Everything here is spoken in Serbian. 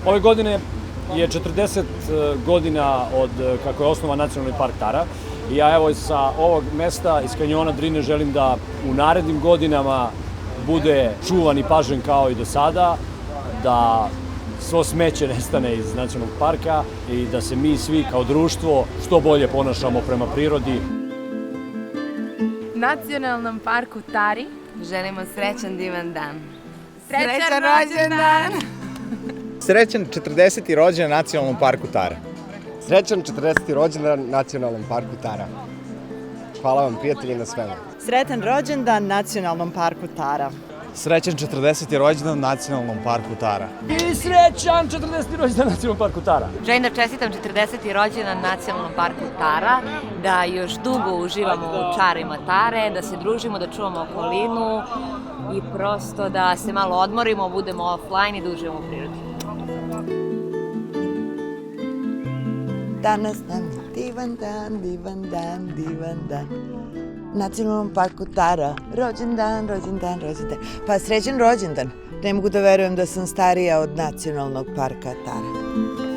Ove godine je 40 godina od kako je osnovan Nacionalni park Tara i ja evo sa ovog mesta iz kanjona Drine želim da u narednim godinama bude čuvan i pažen kao i do sada, da svo smeće nestane iz nacionalnog parka i da se mi svi kao društvo što bolje ponašamo prema prirodi. Nacionalnom parku Tari želimo srećan divan dan. Srećan rođendan! Srećan 40. rođendan Nacionalnom parku Tara. Srećan 40. rođendan Nacionalnom parku Tara. Hvala vam, prijatelji, na svemu. Sretan rođendan Nacionalnom parku Tara. Srećan 40. rođendan Nacionalnom parku Tara. I srećan 40. rođendan Nacionalnom parku Tara. Želim da čestitam 40. rođendan Nacionalnom parku Tara, da još dugo uživamo u čarima Tare, da se družimo, da čuvamo okolinu i prosto da se malo odmorimo, budemo offline i da uživamo u prirodi. Danas nam je divan dan, divan dan, divan dan. Nacionalnom parku Tara, rođendan, rođendan, rođendan. Pa srećan rođendan. Ne mogu da verujem da sam starija od Nacionalnog parka Tara.